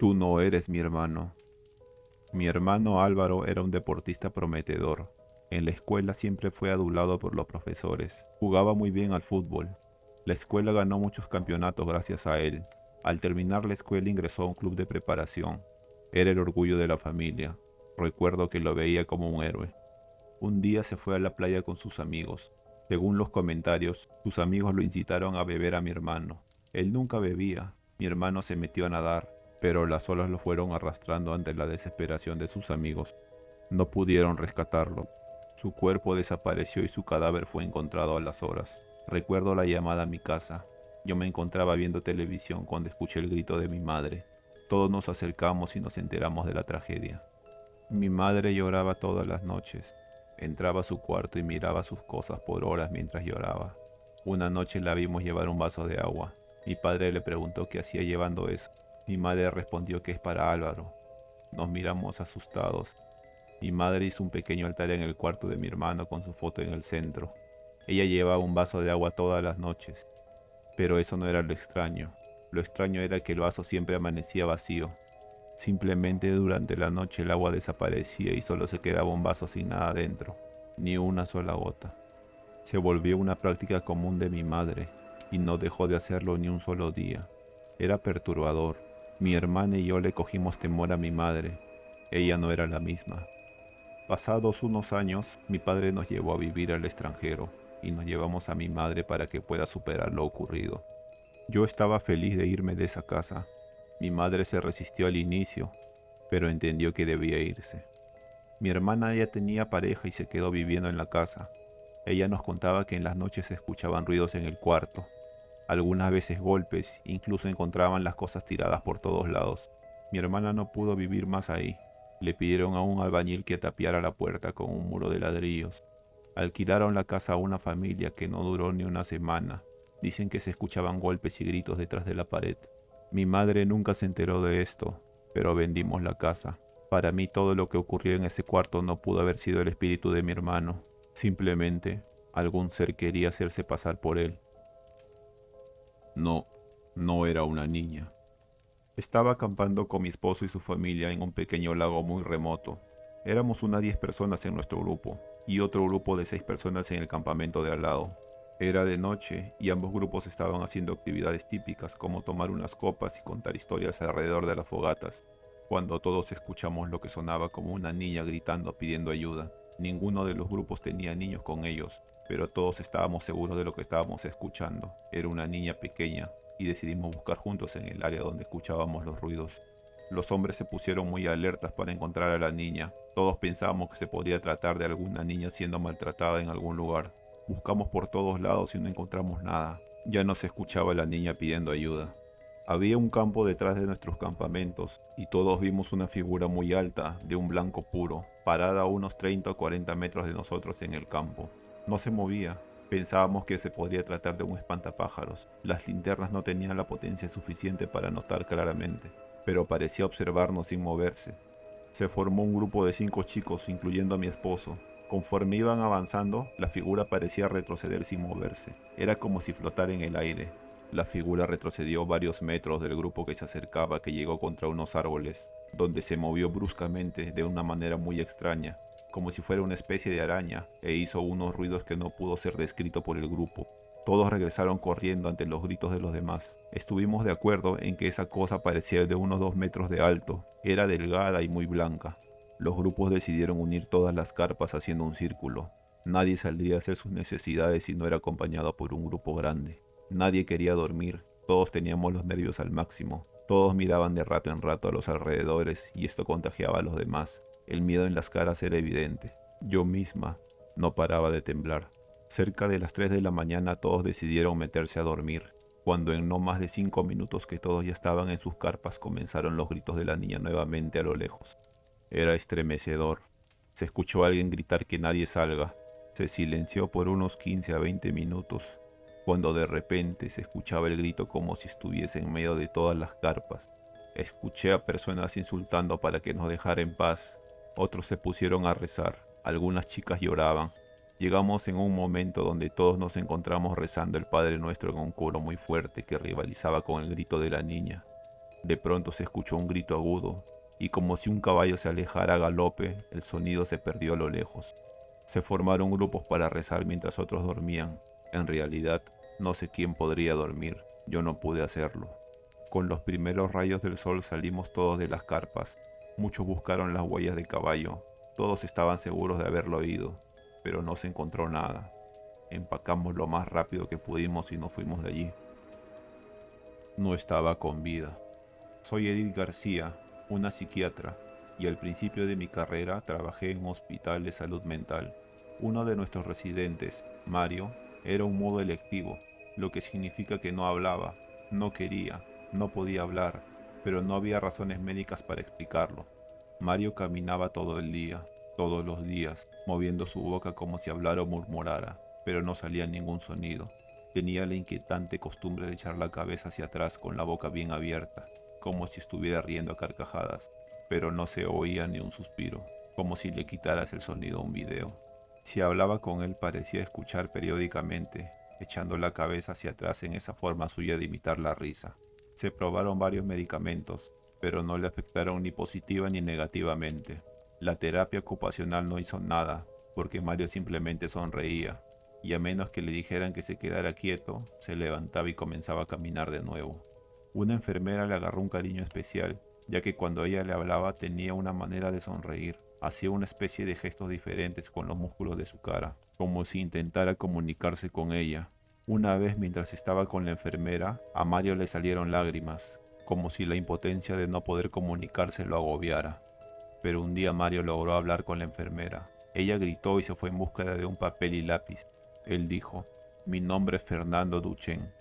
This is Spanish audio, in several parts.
Tú no eres mi hermano. Mi hermano Álvaro era un deportista prometedor. En la escuela siempre fue adulado por los profesores. Jugaba muy bien al fútbol. La escuela ganó muchos campeonatos gracias a él. Al terminar la escuela ingresó a un club de preparación. Era el orgullo de la familia. Recuerdo que lo veía como un héroe. Un día se fue a la playa con sus amigos. Según los comentarios, sus amigos lo incitaron a beber a mi hermano. Él nunca bebía. Mi hermano se metió a nadar, pero las olas lo fueron arrastrando ante la desesperación de sus amigos. No pudieron rescatarlo. Su cuerpo desapareció y su cadáver fue encontrado a las horas. Recuerdo la llamada a mi casa. Yo me encontraba viendo televisión cuando escuché el grito de mi madre. Todos nos acercamos y nos enteramos de la tragedia. Mi madre lloraba todas las noches. Entraba a su cuarto y miraba sus cosas por horas mientras lloraba. Una noche la vimos llevar un vaso de agua. Mi padre le preguntó qué hacía llevando eso. Mi madre respondió que es para Álvaro. Nos miramos asustados. Mi madre hizo un pequeño altar en el cuarto de mi hermano con su foto en el centro. Ella llevaba un vaso de agua todas las noches. Pero eso no era lo extraño. Lo extraño era que el vaso siempre amanecía vacío. Simplemente durante la noche el agua desaparecía y solo se quedaba un vaso sin nada dentro, ni una sola gota. Se volvió una práctica común de mi madre y no dejó de hacerlo ni un solo día. Era perturbador. Mi hermana y yo le cogimos temor a mi madre. Ella no era la misma. Pasados unos años, mi padre nos llevó a vivir al extranjero y nos llevamos a mi madre para que pueda superar lo ocurrido. Yo estaba feliz de irme de esa casa. Mi madre se resistió al inicio, pero entendió que debía irse. Mi hermana ya tenía pareja y se quedó viviendo en la casa. Ella nos contaba que en las noches se escuchaban ruidos en el cuarto, algunas veces golpes, incluso encontraban las cosas tiradas por todos lados. Mi hermana no pudo vivir más ahí. Le pidieron a un albañil que tapiara la puerta con un muro de ladrillos. Alquilaron la casa a una familia que no duró ni una semana. Dicen que se escuchaban golpes y gritos detrás de la pared. Mi madre nunca se enteró de esto, pero vendimos la casa. Para mí todo lo que ocurrió en ese cuarto no pudo haber sido el espíritu de mi hermano. Simplemente algún ser quería hacerse pasar por él. No, no era una niña. Estaba acampando con mi esposo y su familia en un pequeño lago muy remoto. Éramos unas 10 personas en nuestro grupo y otro grupo de 6 personas en el campamento de al lado. Era de noche y ambos grupos estaban haciendo actividades típicas como tomar unas copas y contar historias alrededor de las fogatas, cuando todos escuchamos lo que sonaba como una niña gritando pidiendo ayuda. Ninguno de los grupos tenía niños con ellos, pero todos estábamos seguros de lo que estábamos escuchando. Era una niña pequeña y decidimos buscar juntos en el área donde escuchábamos los ruidos. Los hombres se pusieron muy alertas para encontrar a la niña. Todos pensábamos que se podría tratar de alguna niña siendo maltratada en algún lugar. Buscamos por todos lados y no encontramos nada. Ya no se escuchaba a la niña pidiendo ayuda. Había un campo detrás de nuestros campamentos y todos vimos una figura muy alta, de un blanco puro, parada a unos 30 o 40 metros de nosotros en el campo. No se movía. Pensábamos que se podría tratar de un espantapájaros. Las linternas no tenían la potencia suficiente para notar claramente, pero parecía observarnos sin moverse. Se formó un grupo de 5 chicos, incluyendo a mi esposo. Conforme iban avanzando, la figura parecía retroceder sin moverse. Era como si flotara en el aire. La figura retrocedió varios metros del grupo que se acercaba, que llegó contra unos árboles, donde se movió bruscamente de una manera muy extraña, como si fuera una especie de araña, e hizo unos ruidos que no pudo ser descrito por el grupo. Todos regresaron corriendo ante los gritos de los demás. Estuvimos de acuerdo en que esa cosa parecía de unos 2 metros de alto. Era delgada y muy blanca. Los grupos decidieron unir todas las carpas haciendo un círculo. Nadie saldría a hacer sus necesidades si no era acompañado por un grupo grande. Nadie quería dormir. Todos teníamos los nervios al máximo. Todos miraban de rato en rato a los alrededores y esto contagiaba a los demás. El miedo en las caras era evidente. Yo misma no paraba de temblar. Cerca de las 3 de la mañana todos decidieron meterse a dormir. Cuando en no más de 5 minutos que todos ya estaban en sus carpas comenzaron los gritos de la niña nuevamente a lo lejos. Era estremecedor. Se escuchó a alguien gritar que nadie salga. Se silenció por unos 15 a 20 minutos, cuando de repente se escuchaba el grito como si estuviese en medio de todas las carpas. Escuché a personas insultando para que nos dejara en paz. Otros se pusieron a rezar. Algunas chicas lloraban. Llegamos en un momento donde todos nos encontramos rezando el Padre Nuestro en un coro muy fuerte que rivalizaba con el grito de la niña. De pronto se escuchó un grito agudo, y como si un caballo se alejara a galope, el sonido se perdió a lo lejos. Se formaron grupos para rezar mientras otros dormían. En realidad, no sé quién podría dormir, yo no pude hacerlo. Con los primeros rayos del sol salimos todos de las carpas. Muchos buscaron las huellas del caballo, todos estaban seguros de haberlo oído, pero no se encontró nada. Empacamos lo más rápido que pudimos y nos fuimos de allí. No estaba con vida. Soy Edith García, una psiquiatra, y al principio de mi carrera trabajé en un hospital de salud mental. Uno de nuestros residentes, Mario, era un modo electivo, lo que significa que no hablaba, no quería, no podía hablar, pero no había razones médicas para explicarlo. Mario caminaba todo el día, todos los días, moviendo su boca como si hablara o murmurara, pero no salía ningún sonido. Tenía la inquietante costumbre de echar la cabeza hacia atrás con la boca bien abierta, como si estuviera riendo a carcajadas, pero no se oía ni un suspiro, como si le quitaras el sonido a un video. Si hablaba con él parecía escuchar periódicamente, echando la cabeza hacia atrás en esa forma suya de imitar la risa. Se probaron varios medicamentos, pero no le afectaron ni positiva ni negativamente. La terapia ocupacional no hizo nada, porque Mario simplemente sonreía, y a menos que le dijeran que se quedara quieto, se levantaba y comenzaba a caminar de nuevo. Una enfermera le agarró un cariño especial, ya que cuando ella le hablaba tenía una manera de sonreír, hacía una especie de gestos diferentes con los músculos de su cara, como si intentara comunicarse con ella. Una vez mientras estaba con la enfermera, a Mario le salieron lágrimas, como si la impotencia de no poder comunicarse lo agobiara. Pero un día Mario logró hablar con la enfermera. Ella gritó y se fue en búsqueda de un papel y lápiz. Él dijo: "Mi nombre es Fernando Duchenne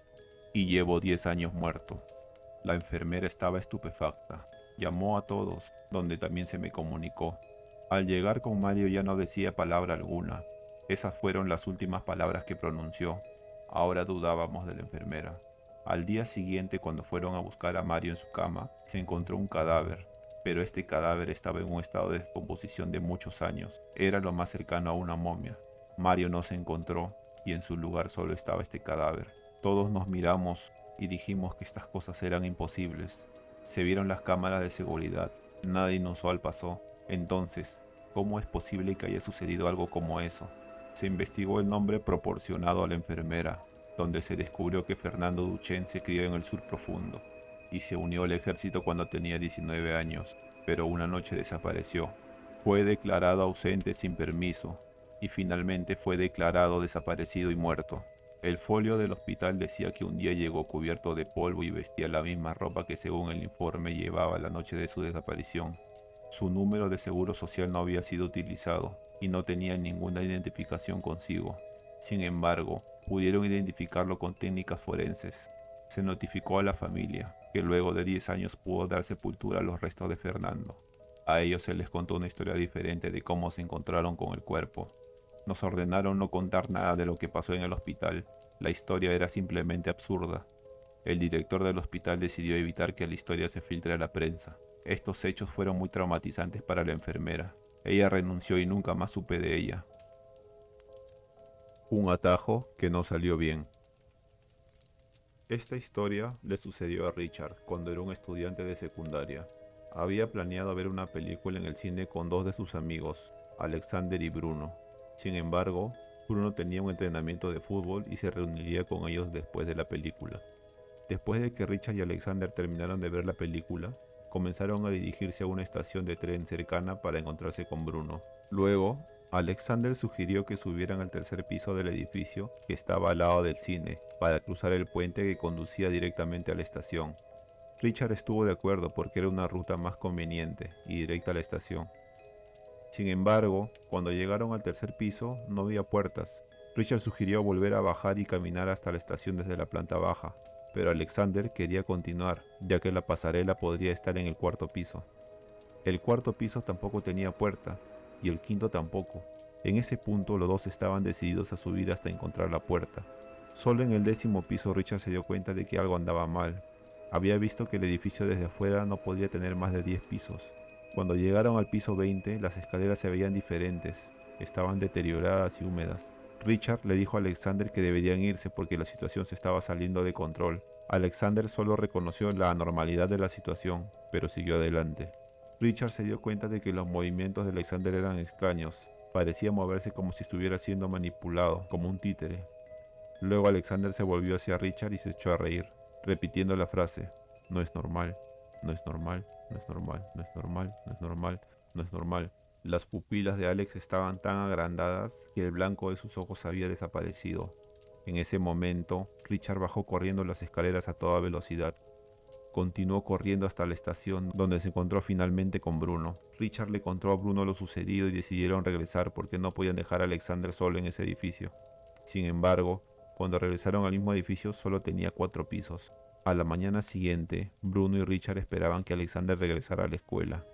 y llevo 10 años muerto". La enfermera estaba estupefacta. Llamó a todos, donde también se me comunicó. Al llegar con Mario ya no decía palabra alguna. Esas fueron las últimas palabras que pronunció. Ahora dudábamos de la enfermera. Al día siguiente, cuando fueron a buscar a Mario en su cama, se encontró un cadáver, pero este cadáver estaba en un estado de descomposición de muchos años. Era lo más cercano a una momia. Mario no se encontró y en su lugar solo estaba este cadáver. Todos nos miramos y dijimos que estas cosas eran imposibles. Se vieron las cámaras de seguridad. Nada inusual pasó. Entonces, ¿cómo es posible que haya sucedido algo como eso? Se investigó el nombre proporcionado a la enfermera, donde se descubrió que Fernando Duchenne se crió en el sur profundo y se unió al ejército cuando tenía 19 años, pero una noche desapareció. Fue declarado ausente sin permiso y finalmente fue declarado desaparecido y muerto. El folio del hospital decía que un día llegó cubierto de polvo y vestía la misma ropa que según el informe llevaba la noche de su desaparición. Su número de seguro social no había sido utilizado y no tenía ninguna identificación consigo. Sin embargo, pudieron identificarlo con técnicas forenses. Se notificó a la familia, que luego de 10 años pudo dar sepultura a los restos de Fernando. A ellos se les contó una historia diferente de cómo se encontraron con el cuerpo. Nos ordenaron no contar nada de lo que pasó en el hospital. La historia era simplemente absurda. El director del hospital decidió evitar que la historia se filtre a la prensa. Estos hechos fueron muy traumatizantes para la enfermera. Ella renunció y nunca más supe de ella. Un atajo que no salió bien. Esta historia le sucedió a Richard cuando era un estudiante de secundaria. Había planeado ver una película en el cine con dos de sus amigos, Alexander y Bruno. Sin embargo, Bruno tenía un entrenamiento de fútbol y se reuniría con ellos después de la película. Después de que Richard y Alexander terminaron de ver la película, comenzaron a dirigirse a una estación de tren cercana para encontrarse con Bruno. Luego, Alexander sugirió que subieran al tercer piso del edificio que estaba al lado del cine para cruzar el puente que conducía directamente a la estación. Richard estuvo de acuerdo porque era una ruta más conveniente y directa a la estación. Sin embargo, cuando llegaron al tercer piso no había puertas. Richard sugirió volver a bajar y caminar hasta la estación desde la planta baja, pero Alexander quería continuar, ya que la pasarela podría estar en el cuarto piso. El cuarto piso tampoco tenía puerta, y el quinto tampoco. En ese punto los dos estaban decididos a subir hasta encontrar la puerta. Solo en el 10º piso Richard se dio cuenta de que algo andaba mal. Había visto que el edificio desde afuera no podía tener más de 10 pisos. Cuando llegaron al piso 20, las escaleras se veían diferentes, estaban deterioradas y húmedas. Richard le dijo a Alexander que deberían irse porque la situación se estaba saliendo de control. Alexander solo reconoció la anormalidad de la situación, pero siguió adelante. Richard se dio cuenta de que los movimientos de Alexander eran extraños. Parecía moverse como si estuviera siendo manipulado, como un títere. Luego Alexander se volvió hacia Richard y se echó a reír, repitiendo la frase: no es normal, no es normal, no es normal, no es normal, no es normal, no es normal. Las pupilas de Alex estaban tan agrandadas que el blanco de sus ojos había desaparecido. En ese momento, Richard bajó corriendo las escaleras a toda velocidad. Continuó corriendo hasta la estación, donde se encontró finalmente con Bruno. Richard le contó a Bruno lo sucedido y decidieron regresar porque no podían dejar a Alexander solo en ese edificio. Sin embargo, cuando regresaron al mismo edificio solo tenía 4 pisos. A la mañana siguiente, Bruno y Richard esperaban que Alexander regresara a la escuela,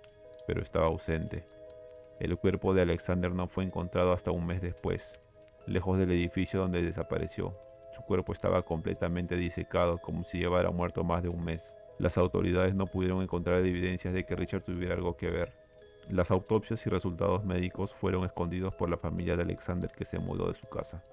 pero estaba ausente. El cuerpo de Alexander no fue encontrado hasta un mes después, lejos del edificio donde desapareció. Su cuerpo estaba completamente disecado, como si llevara muerto más de un mes. Las autoridades no pudieron encontrar evidencias de que Richard tuviera algo que ver. Las autopsias y resultados médicos fueron escondidos por la familia de Alexander, que se mudó de su casa.